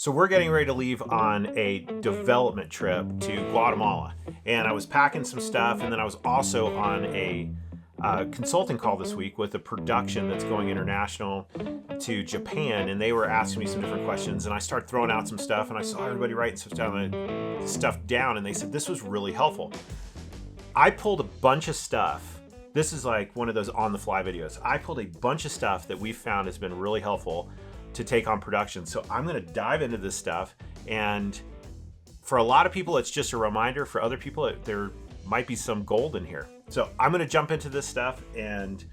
So we're getting ready to leave on a development trip to Guatemala. And I was packing some stuff, and then I was also on a consulting call this week with a production that's going international to Japan, and they were asking me some different questions, and I started throwing out some stuff, and I saw everybody writing stuff down, and they said this was really helpful. I pulled a bunch of stuff. This is like one of those on-the-fly videos. I pulled a bunch of stuff that we found has been really helpful to take on production. So I'm gonna dive into this stuff, and for a lot of people, it's just a reminder. For other people, there might be some gold in here. So I'm gonna jump into this stuff and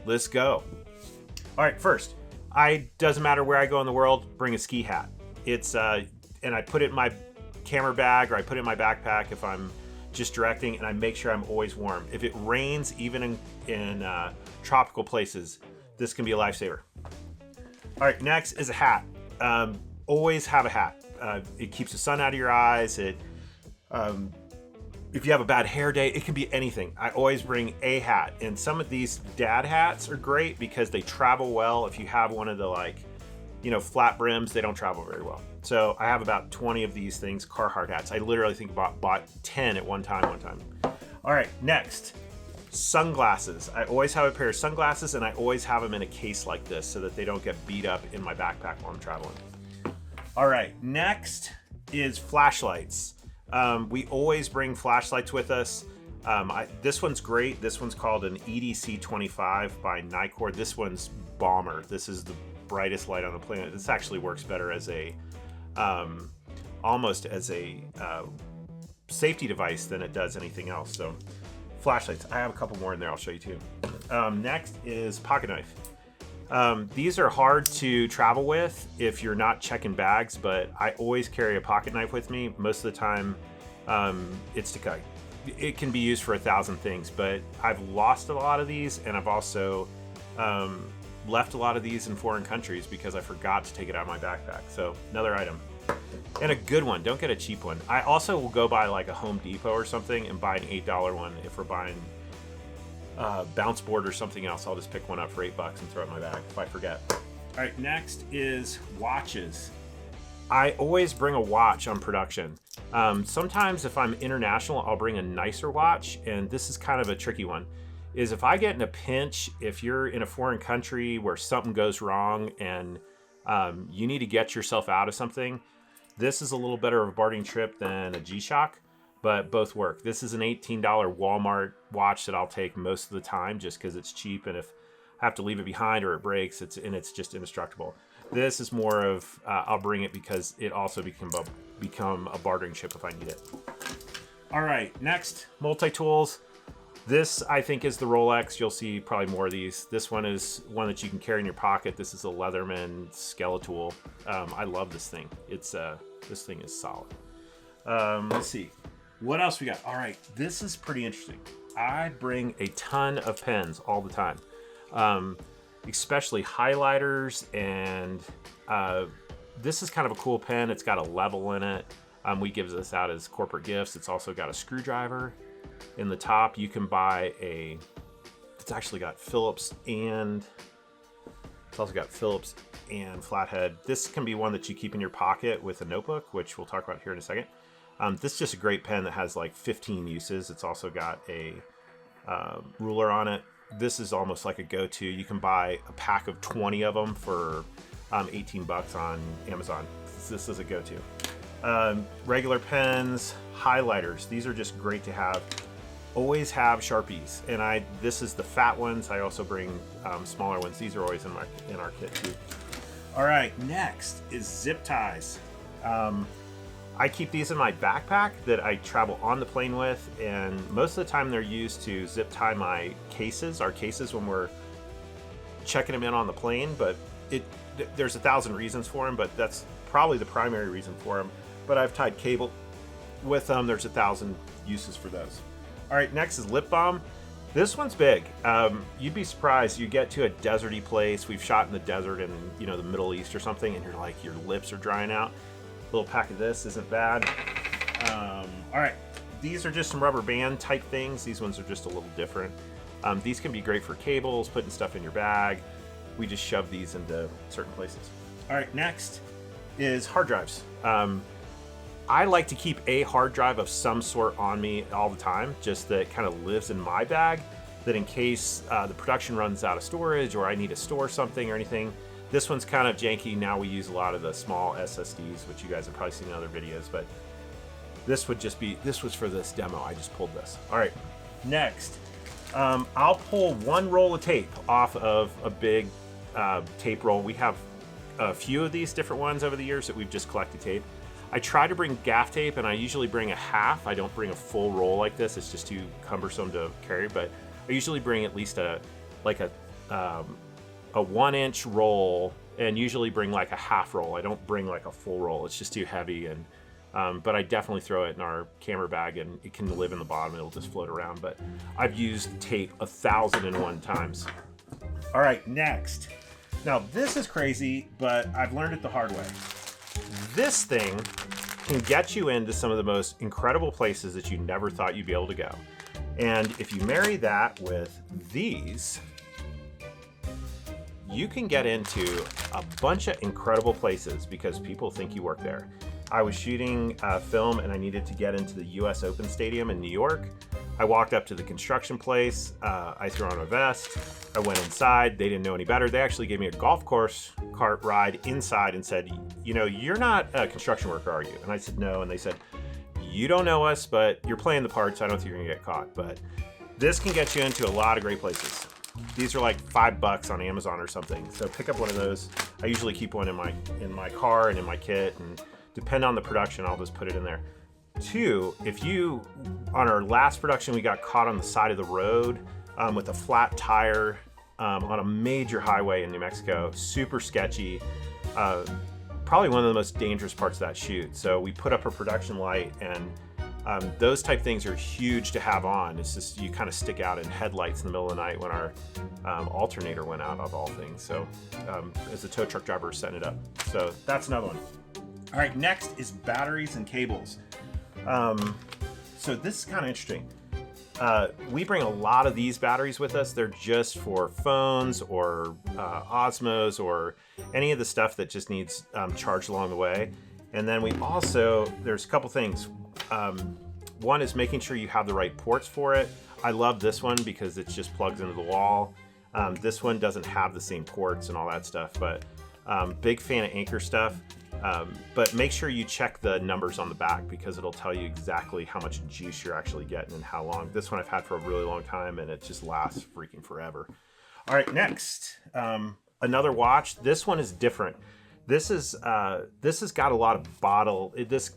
let's go. All right, first, doesn't matter where I go in the world, bring a ski hat. It's, and I put it in my camera bag, or I put it in my backpack if I'm just directing, and I make sure I'm always warm. If it rains, even in tropical places, this can be a lifesaver. All right, next is a hat. Always have a hat. It keeps the sun out of your eyes. If you have a bad hair day, it can be anything. I always bring a hat. And some of these dad hats are great because they travel well. If you have one of the flat brims, they don't travel very well. So I have about 20 of these things, Carhartt hats. I literally think bought 10 at one time. All right, next. Sunglasses. I always have a pair of sunglasses, and I always have them in a case like this so that they don't get beat up in my backpack while I'm traveling. All right, next is flashlights. We always bring flashlights with us. This one's great. This one's called an EDC25 by Nitecore. This one's Bomber. This is the brightest light on the planet. This actually works better as almost as a safety device than it does anything else. So flashlights. I have a couple more in there. I'll show you too. Next is pocket knife. These are hard to travel with if you're not checking bags, but I always carry a pocket knife with me. Most of the time, it's to cut. It can be used for 1,000 things, but I've lost a lot of these, and I've also left a lot of these in foreign countries because I forgot to take it out of my backpack. So another item. And a good one. Don't get a cheap one. I also will go buy like a Home Depot or something and buy an $8 one. If we're buying bounce board or something else, I'll just pick one up for $8 and throw it in my bag if I forget. All right, next is watches. I always bring a watch on production. Sometimes if I'm international, I'll bring a nicer watch, and this is kind of a tricky one. Is if I get in a pinch, if you're in a foreign country where something goes wrong and you need to get yourself out of something, this is a little better of a bartering trip than a G-Shock, but both work. This is an $18 Walmart watch that I'll take most of the time just because it's cheap, and if I have to leave it behind or it breaks, it's just indestructible. This is more of, I'll bring it because it also become a bartering chip if I need it. All right, next, multi-tools. This, I think, is the Rolex. You'll see probably more of these. This one is one that you can carry in your pocket. This is a Leatherman Skeletal. I love this thing. This thing is solid. Let's see. What else we got? All right, this is pretty interesting. I bring a ton of pens all the time, especially highlighters, and this is kind of a cool pen. It's got a level in it. We give this out as corporate gifts. It's also got a screwdriver in the top. You can buy it's actually got Phillips and flathead. This can be one that you keep in your pocket with a notebook, which we'll talk about here in a second. This is just a great pen that has like 15 uses. It's also got a ruler on it. This is almost like a go-to. You can buy a pack of 20 of them for $18 on Amazon. This is a go-to. Regular pens, highlighters. These are just great to have. Always have Sharpies, and this is the fat ones. I also bring smaller ones. These are always in our kit too. All right, next is zip ties. I keep these in my backpack that I travel on the plane with, and most of the time they're used to zip tie our cases when we're checking them in on the plane, but there's 1,000 reasons for them, but that's probably the primary reason for them. But I've tied cable with them. There's 1,000 uses for those. All right, next is lip balm. This one's big. You'd be surprised. You get to a deserty place. We've shot in the desert in the Middle East or something, and you're like, your lips are drying out. A little pack of this isn't bad. All right, these are just some rubber band type things. These ones are just a little different. These can be great for cables, putting stuff in your bag. We just shove these into certain places. All right, next, is hard drives. I like to keep a hard drive of some sort on me all the time, just that kind of lives in my bag, that in case the production runs out of storage or I need to store something or anything. This one's kind of janky. Now we use a lot of the small SSDs, which you guys have probably seen in other videos, but this would just be, this was for this demo. I just pulled this. All right, next, I'll pull one roll of tape off of a big tape roll. We have a few of these different ones over the years that we've just collected tape. I try to bring gaff tape, and I usually bring a half. I don't bring a full roll like this. It's just too cumbersome to carry, but I usually bring at least a 1-inch roll, and usually bring like a half roll. I don't bring like a full roll. It's just too heavy, and but I definitely throw it in our camera bag, and it can live in the bottom. It'll just float around, but I've used tape 1,001 times. All right, next. Now this is crazy, but I've learned it the hard way. This thing can get you into some of the most incredible places that you never thought you'd be able to go. And if you marry that with these, you can get into a bunch of incredible places because people think you work there. I was shooting film and I needed to get into the US Open Stadium in New York. I walked up to the construction place, I threw on a vest, I went inside, they didn't know any better. They actually gave me a golf course cart ride inside and said, you know, you're not a construction worker, are you? And I said, no, and they said, you don't know us, but you're playing the part, so I don't think you're gonna get caught. But this can get you into a lot of great places. These are like $5 on Amazon or something. So pick up one of those. I usually keep one in my car and in my kit, and depend on the production, I'll just put it in there. Two, if you, on our last production, we got caught on the side of the road with a flat tire on a major highway in New Mexico, super sketchy, probably one of the most dangerous parts of that shoot. So we put up a production light, and those type things are huge to have on. It's just, you kind of stick out in headlights in the middle of the night when our alternator went out, of all things. So as a tow truck driver, setting it up. So that's another one. All right, next is batteries and cables. So this is kind of interesting. We bring a lot of these batteries with us. They're just for phones or Osmos or any of the stuff that just needs charged along the way. And then we also, there's a couple things. One is making sure you have the right ports for it. I love this one because it just plugs into the wall. This one doesn't have the same ports and all that stuff, but big fan of Anchor stuff. But make sure you check the numbers on the back because it'll tell you exactly how much juice you're actually getting and how long. This one I've had for a really long time, and it just lasts freaking forever. All right, next, another watch. This one is different. This has got a lot of bottle. This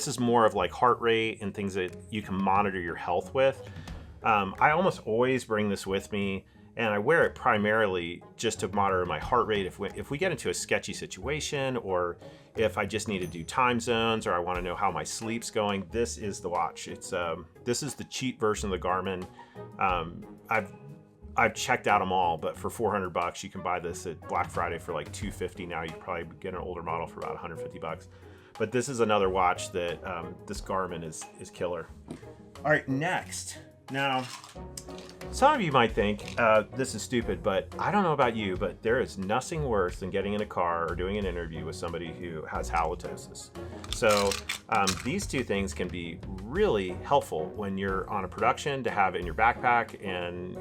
is more of like heart rate and things that you can monitor your health with. I almost always bring this with me. And I wear it primarily just to monitor my heart rate. If we get into a sketchy situation, or if I just need to do time zones, or I want to know how my sleep's going, this is the watch. It's this is the cheap version of the Garmin. I've checked out them all, but for $400 you can buy this at Black Friday for like $250. Now you probably get an older model for about $150. But this is another watch that this Garmin is killer. All right, next. Now, some of you might think this is stupid, but I don't know about you, but there is nothing worse than getting in a car or doing an interview with somebody who has halitosis. So these two things can be really helpful when you're on a production to have in your backpack, and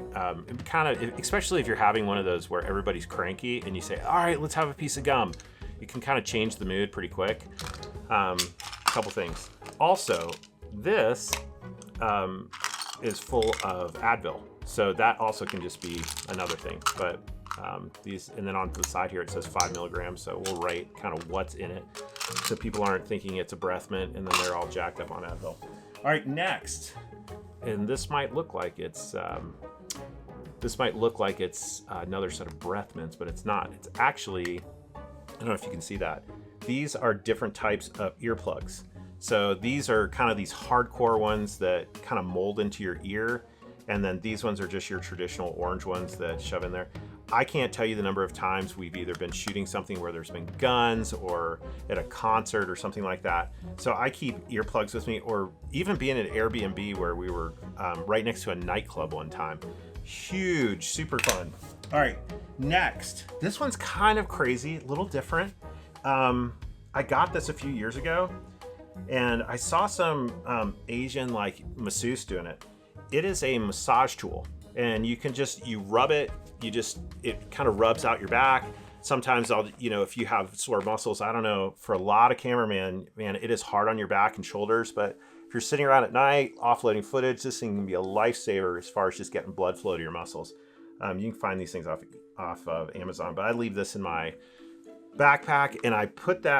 kind of, especially if you're having one of those where everybody's cranky and you say, all right, let's have a piece of gum. It can kind of change the mood pretty quick. A couple things. Also, this is full of Advil. So that also can just be another thing. But these, and then on the side here, it says 5 milligrams. So we'll write kind of what's in it, so people aren't thinking it's a breath mint and then they're all jacked up on Advil. All right, next. And this might look like it's, another set of breath mints, but it's not. It's actually, I don't know if you can see that. These are different types of earplugs. So these are kind of these hardcore ones that kind of mold into your ear. And then these ones are just your traditional orange ones that shove in there. I can't tell you the number of times we've either been shooting something where there's been guns, or at a concert or something like that. So I keep earplugs with me, or even being at Airbnb where we were right next to a nightclub one time. Huge, super fun. All right, next. This one's kind of crazy, a little different. I got this a few years ago, and I saw some Asian like masseuse doing it. It is a massage tool, and you can you rub it, it kind of rubs out your back. Sometimes if you have sore muscles, I don't know, for a lot of cameramen, man, it is hard on your back and shoulders, but if you're sitting around at night, offloading footage, this thing can be a lifesaver as far as just getting blood flow to your muscles. You can find these things off of Amazon, but I leave this in my backpack, and I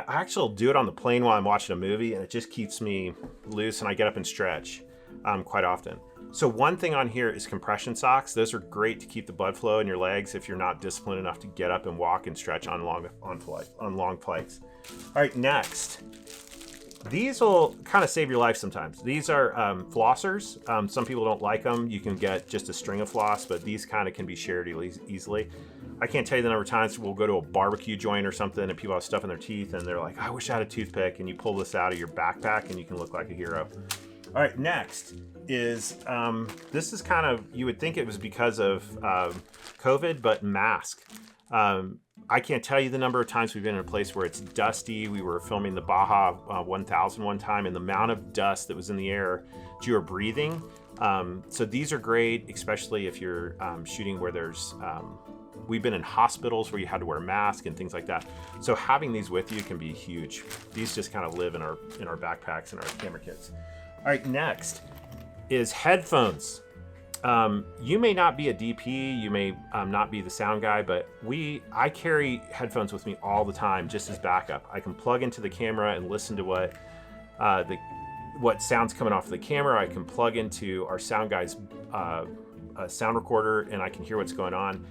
actually do it on the plane while I'm watching a movie, and it just keeps me loose, and I get up and stretch quite often. So one thing on here is compression socks. Those are great to keep the blood flow in your legs if you're not disciplined enough to get up and walk and stretch on long flights. All right, next. These will kind of save your life sometimes. These are flossers. Some people don't like them. You can get just a string of floss, but these kind of can be shared easily. I can't tell you the number of times we'll go to a barbecue joint or something and people have stuff in their teeth and they're like, I wish I had a toothpick, and you pull this out of your backpack and you can look like a hero. All right, next is, this is kind of, you would think it was because of COVID, but mask. I can't tell you the number of times we've been in a place where it's dusty. We were filming the Baja 1000 one time, and the amount of dust that was in the air that you were breathing. So these are great, especially if you're shooting where there's, we've been in hospitals where you had to wear a mask and things like that. So having these with you can be huge. These just kind of live in our backpacks and our camera kits. All right, next is headphones. You may not be a DP, you may not be the sound guy, but I carry headphones with me all the time just as backup. I can plug into the camera and listen to what sound's coming off of the camera. I can plug into our sound guy's sound recorder, and I can hear what's going on.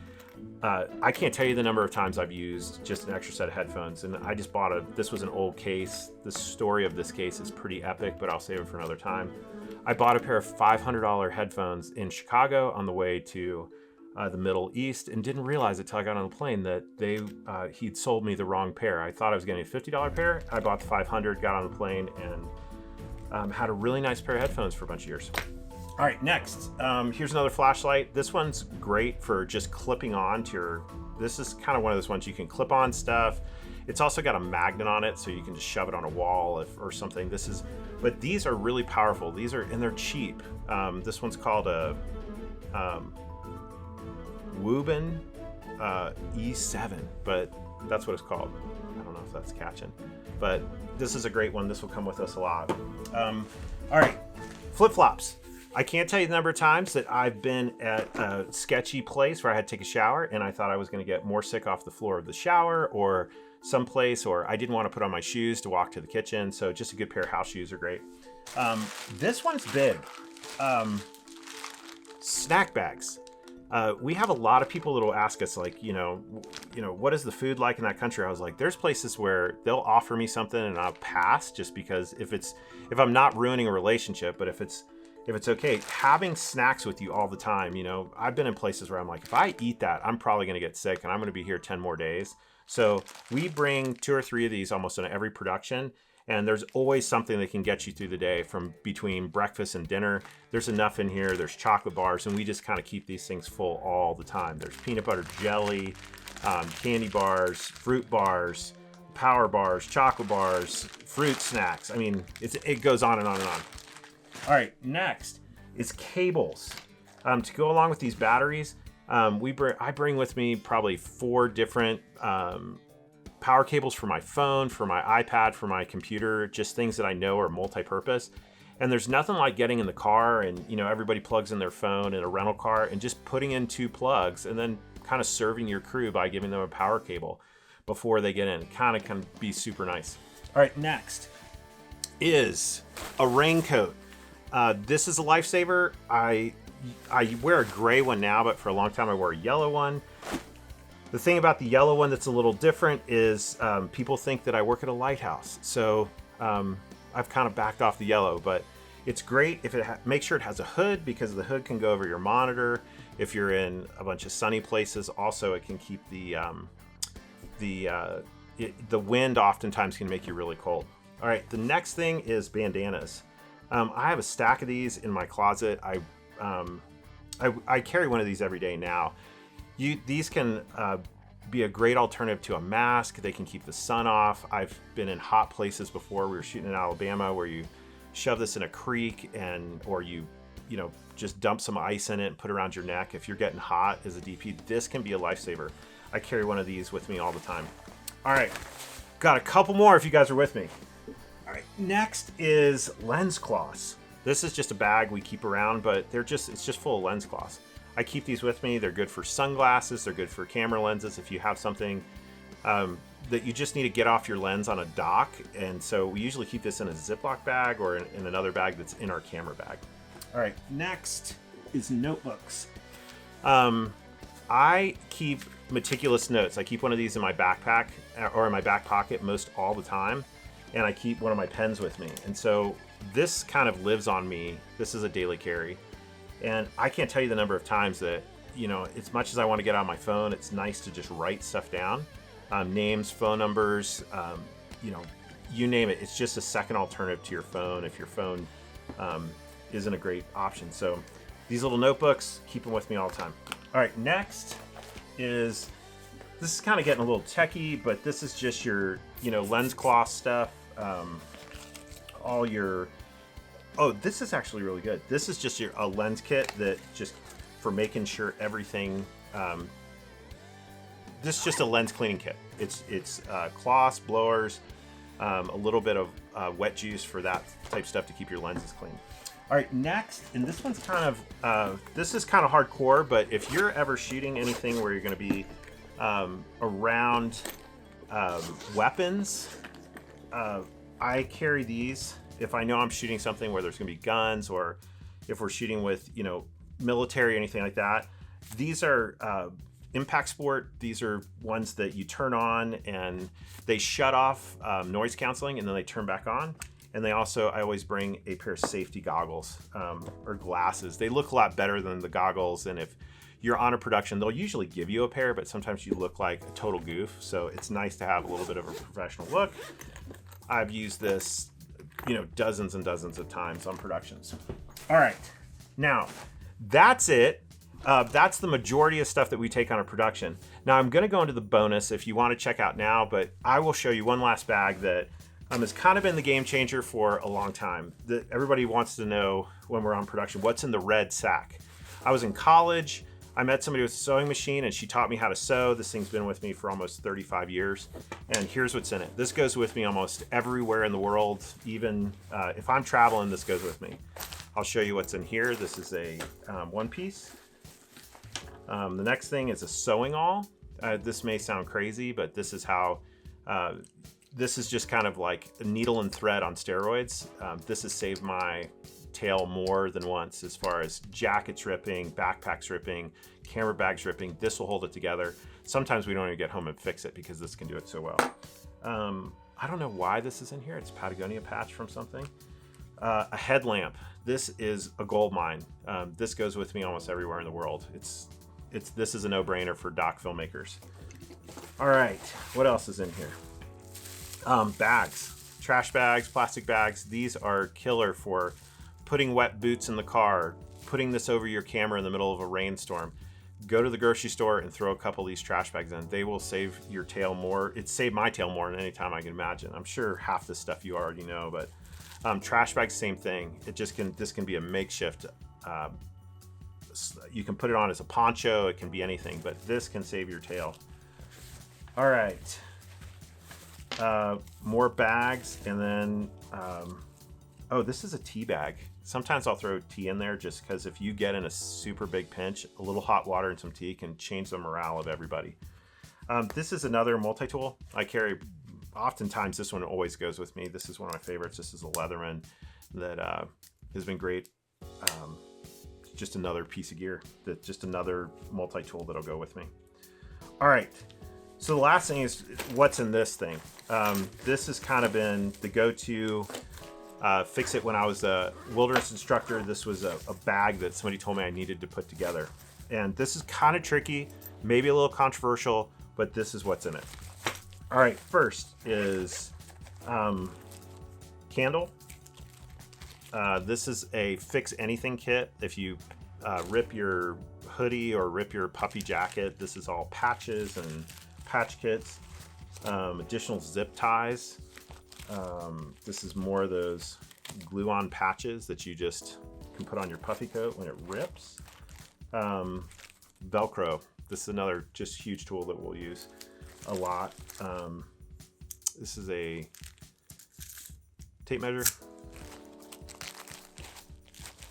I can't tell you the number of times I've used just an extra set of headphones, and I just this was an old case. The story of this case is pretty epic, but I'll save it for another time. I bought a pair of $500 headphones in Chicago on the way to the Middle East, and didn't realize it till I got on the plane that he'd sold me the wrong pair. I thought I was getting a $50 pair. I bought the 500, got on the plane, and had a really nice pair of headphones for a bunch of years. All right, next, here's another flashlight. This one's great for just clipping on to this is kind of one of those ones you can clip on stuff. It's also got a magnet on it, so you can just shove it on a wall or something. But these are really powerful. And they're cheap. This one's called a Woobin E7, but that's what it's called. I don't know if that's catching, but this is a great one. This will come with us a lot. All right, flip-flops. I can't tell you the number of times that I've been at a sketchy place where I had to take a shower and I thought I was going to get more sick off the floor of the shower or someplace, or I didn't want to put on my shoes to walk to the kitchen. So just a good pair of house shoes are great. This one's big. Snack bags. We have a lot of people that will ask us, like, what is the food like in that country? I was like, there's places where they'll offer me something and I'll pass just because if I'm not ruining a relationship, but if it's okay, having snacks with you all the time. I've been in places where I'm like, if I eat that, I'm probably going to get sick and I'm going to be here 10 more days. So we bring 2 or 3 of these almost in every production. And there's always something that can get you through the day from between breakfast and dinner. There's enough in here. There's chocolate bars, and we just kind of keep these things full all the time. There's peanut butter jelly, candy bars, fruit bars, power bars, chocolate bars, fruit snacks. I mean, it goes on and on and on. All right, next is cables. To go along with these batteries, I bring with me probably 4 different power cables for my phone, for my iPad, for my computer, just things that I know are multi-purpose. And there's nothing like getting in the car and, everybody plugs in their phone in a rental car and just putting in 2 plugs and then kind of serving your crew by giving them a power cable before they get in. It kind of can be super nice. All right, next is a raincoat. This is a lifesaver. I wear a gray one now, but for a long time I wore a yellow one. The thing about the yellow one that's a little different is people think that I work at a lighthouse. So I've kind of backed off the yellow, but it's great if make sure it has a hood, because the hood can go over your monitor. If you're in a bunch of sunny places, also it can keep the wind oftentimes can make you really cold. All right, the next thing is bandanas. I have a stack of these in my closet. I carry one of these every day now. These can be a great alternative to a mask. They can keep the sun off. I've been in hot places before. We were shooting in Alabama where you shove this in a creek or you know, just dump some ice in it and put it around your neck. If you're getting hot as a DP, this can be a lifesaver. I carry one of these with me all the time. All right, got a couple more if you guys are with me. All right, next is lens cloths. This is just a bag we keep around, but it's just full of lens cloths. I keep these with me. They're good for sunglasses. They're good for camera lenses. If you have something that you just need to get off your lens on a dock. And so we usually keep this in a Ziploc bag or in another bag that's in our camera bag. All right, next is notebooks. I keep meticulous notes. I keep one of these in my backpack or in my back pocket most all the time. And I keep one of my pens with me. And so this kind of lives on me. This is a daily carry. And I can't tell you the number of times that, you know, as much as I want to get on my phone, it's nice to just write stuff down. Names, phone numbers, you know, you name it. It's just a second alternative to your phone if your phone isn't a great option. So these little notebooks, keep them with me all the time. All right, next is, this is kind of getting a little techie, but this is just your, you know, lens cloth stuff. All your, oh, this is actually really good. This is just a lens kit that just for making sure everything, this is just a lens cleaning kit. It's cloths, blowers, a little bit of wet juice for that type stuff to keep your lenses clean. All right, next, and this one's kind of, this is kind of hardcore, but if you're ever shooting anything where you're gonna be around weapons, I carry these if I know I'm shooting something where there's gonna be guns, or if we're shooting with, you know, military or anything like that. These are impact sport. These are ones that you turn on and they shut off noise canceling and then they turn back on. And they also, I always bring a pair of safety goggles or glasses. They look a lot better than the goggles. And if you're on a production, they'll usually give you a pair, but sometimes you look like a total goof. So it's nice to have a little bit of a professional look. I've used this, you know, dozens and dozens of times on productions. All right, now that's it. That's the majority of stuff that we take on a production. Now I'm gonna go into the bonus if you wanna check out now, but I will show you one last bag that has kind of been the game changer for a long time. Everybody wants to know when we're on production, what's in the red sack. I was in college, I met somebody with a sewing machine and she taught me how to sew. This thing's been with me for almost 35 years. And here's what's in it. This goes with me almost everywhere in the world. Even if I'm traveling, this goes with me. I'll show you what's in here. This is a one piece. The next thing is a sewing awl. This may sound crazy, but this is how, this is just kind of like a needle and thread on steroids. This has saved my tail more than once as far as jackets ripping, backpacks ripping, camera bags ripping. This will hold it together. Sometimes we don't even get home and fix it because this can do it so well. I don't know why this is in here. It's a Patagonia patch from something. A headlamp. This is a gold mine. This goes with me almost everywhere in the world. This is a no-brainer for doc filmmakers. All right, what else is in here? Bags, trash bags, plastic bags. These are killer for putting wet boots in the car, putting this over your camera in the middle of a rainstorm. Go to the grocery store and throw a couple of these trash bags in. They will save your tail more. It's saved my tail more than any time I can imagine. I'm sure half this stuff you already know, but trash bags, same thing. This can be a makeshift. You can put it on as a poncho. It can be anything, but this can save your tail. All right. More bags, and then, oh, this is a tea bag. Sometimes I'll throw tea in there just because if you get in a super big pinch, a little hot water and some tea can change the morale of everybody. This is another multi-tool I carry. Oftentimes, this one always goes with me. This is one of my favorites. This is a Leatherman that has been great. Just another piece of gear, just another multi-tool that'll go with me. All right. So the last thing is what's in this thing. This has kind of been the go-to fix it when I was a wilderness instructor. This was a bag that somebody told me I needed to put together. And this is kind of tricky, maybe a little controversial, but this is what's in it. All right, first is candle. This is a fix anything kit. If you rip your hoodie or rip your puffy jacket. This is all patches and patch kits. Additional zip ties. This is more of those glue-on patches that you just can put on your puffy coat when it rips. Velcro. This is another just huge tool that we'll use a lot. This is a tape measure.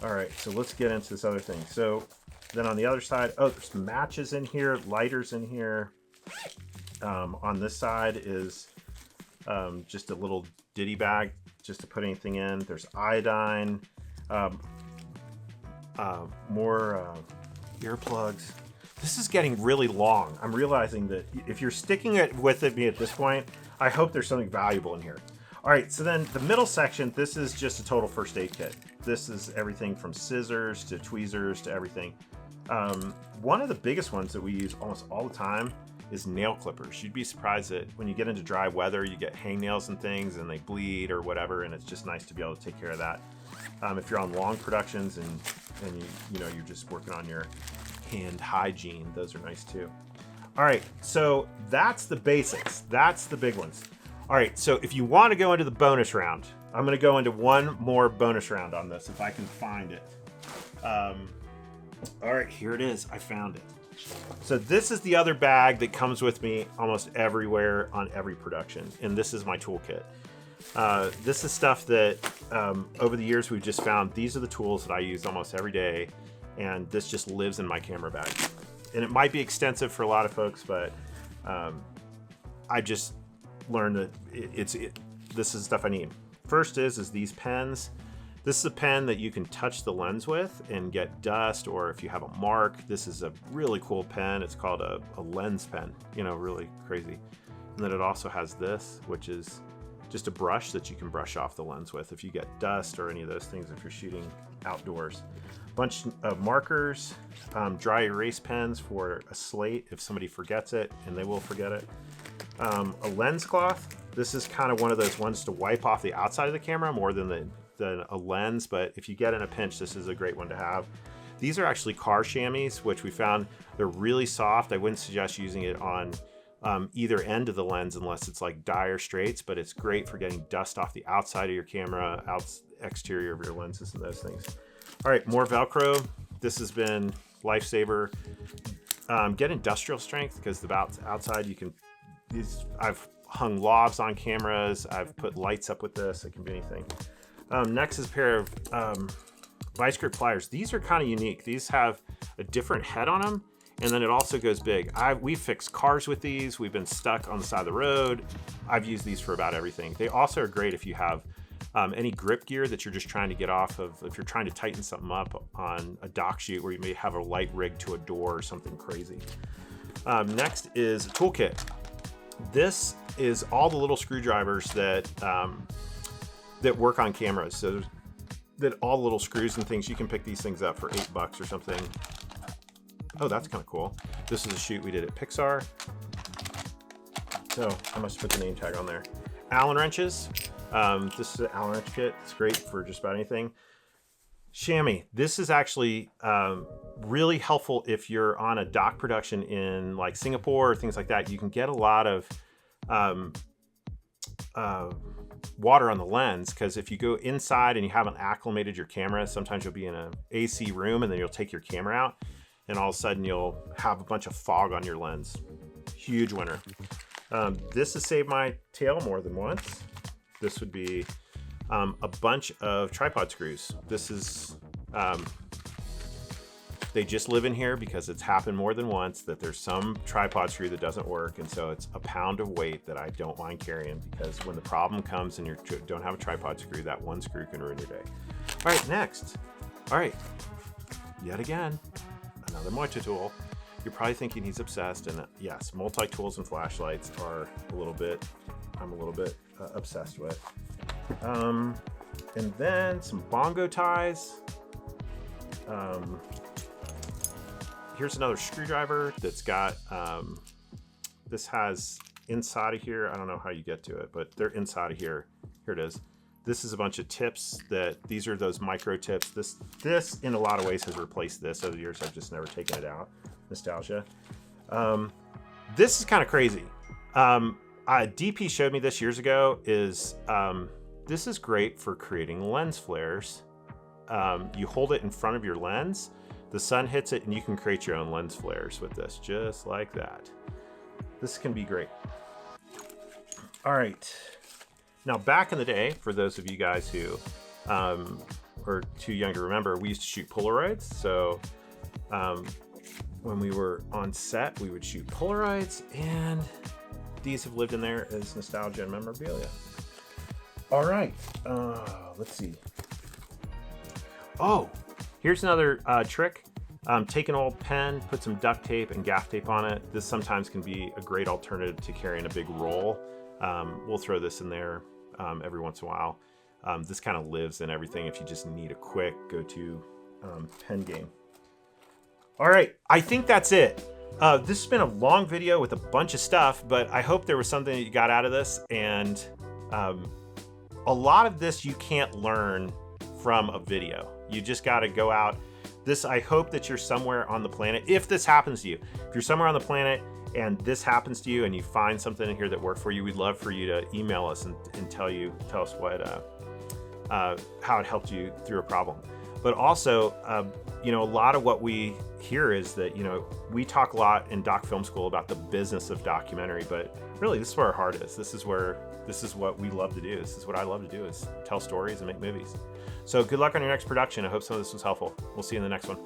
All right, so let's get into this other thing. So then on the other side, oh, there's matches in here, lighters in here. On this side is just a little ditty bag just to put anything in. There's iodine, more earplugs. This is getting really long. I'm realizing that if you're sticking it with me at this point, I hope there's something valuable in here. All right, so then the middle section, this is just a total first aid kit. This is everything from scissors to tweezers to everything. One of the biggest ones that we use almost all the time is nail clippers. You'd be surprised that when you get into dry weather, you get hangnails and things and they bleed or whatever, and it's just nice to be able to take care of that. If you're on long productions and you know, you're just working on your hand hygiene, those are nice too. All right, so that's the basics. That's the big ones. All right, so if you want to go into the bonus round, I'm going to go into one more bonus round on this if I can find it. All right, here it is. I found it. So this is the other bag that comes with me almost everywhere on every production, and this is my toolkit. This is stuff that over the years we've just found. These are the tools that I use almost every day, and this just lives in my camera bag. And it might be extensive for a lot of folks, but I just learned that this is stuff I need. First is these pens. This is a pen that you can touch the lens with and get dust, or if you have a mark. This is a really cool pen. It's called a lens pen, you know, really crazy. And then it also has this, which is just a brush that you can brush off the lens with if you get dust or any of those things if you're shooting outdoors. Bunch of markers, dry erase pens for a slate if somebody forgets it, and they will forget it. A lens cloth. This is kind of one of those ones to wipe off the outside of the camera more than a lens, but if you get in a pinch, this is a great one to have. These are actually car chamois, which we found they're really soft. I wouldn't suggest using it on either end of the lens unless it's like dire straits, but it's great for getting dust off the outside of your camera, exterior of your lenses and those things. All right, more Velcro. This has been lifesaver. Get industrial strength, because the outside you can, I've hung lavs on cameras. I've put lights up with this. It can be anything. Next is a pair of vice grip pliers. These are kind of unique. These have a different head on them, and then it also goes big. We've fixed cars with these. We've been stuck on the side of the road. I've used these for about everything. They also are great if you have any grip gear that you're just trying to get off of, if you're trying to tighten something up on a dock shoot where you may have a light rig to a door or something crazy. Next is a toolkit. This is all the little screwdrivers that work on cameras. So that all the little screws and things, you can pick these things up for $8 or something. Oh, that's kind of cool. This is a shoot we did at Pixar. So I must put the name tag on there. Allen wrenches. This is an Allen wrench kit. It's great for just about anything. Shammy. This is actually really helpful if you're on a dock production in like Singapore or things like that. You can get a lot of water on the lens, because if you go inside and you haven't acclimated your camera, sometimes you'll be in an AC room and then you'll take your camera out and all of a sudden you'll have a bunch of fog on your lens. Huge winner. This has saved my tail more than once. This would be a bunch of tripod screws. This is, they just live in here because it's happened more than once that there's some tripod screw that doesn't work, and so it's a pound of weight that I don't mind carrying, because when the problem comes and you don't have a tripod screw, that one screw can ruin your day. All right, next. All right, yet again, another multi-tool. You're probably thinking he's obsessed, and yes, multi-tools and flashlights are I'm a little bit obsessed with. And then some Bongo Ties. Here's another screwdriver that's got, this has inside of here, I don't know how you get to it, but they're inside of here. Here it is. This is a bunch of tips these are those micro tips. This in a lot of ways has replaced this over the years. I've just never taken it out. Nostalgia. This is kind of crazy. DP showed me this years ago. This is great for creating lens flares. You hold it in front of your lens, the sun hits it, and you can create your own lens flares with this, just like that. This can be great. All right. Now, back in the day, for those of you guys who are too young to remember, we used to shoot Polaroids. So when we were on set, we would shoot Polaroids, and these have lived in there as nostalgia and memorabilia. All right, let's see. Oh, here's another trick. Take an old pen, put some duct tape and gaff tape on it. This sometimes can be a great alternative to carrying a big roll. We'll throw this in there every once in a while. This kind of lives in everything if you just need a quick go-to pen game. All right, I think that's it. This has been a long video with a bunch of stuff, but I hope there was something that you got out of this. And a lot of this you can't learn from a video. You just got to go out. I hope that you're somewhere on the planet. If this happens to you, if you're somewhere on the planet and this happens to you and you find something in here that worked for you, we'd love for you to email us and tell us what how it helped you through a problem. But also, a lot of what we hear is that, we talk a lot in doc film school about the business of documentary, but really this is where our heart is. This is what we love to do. This is what I love to do, is tell stories and make movies. So good luck on your next production. I hope some of this was helpful. We'll see you in the next one.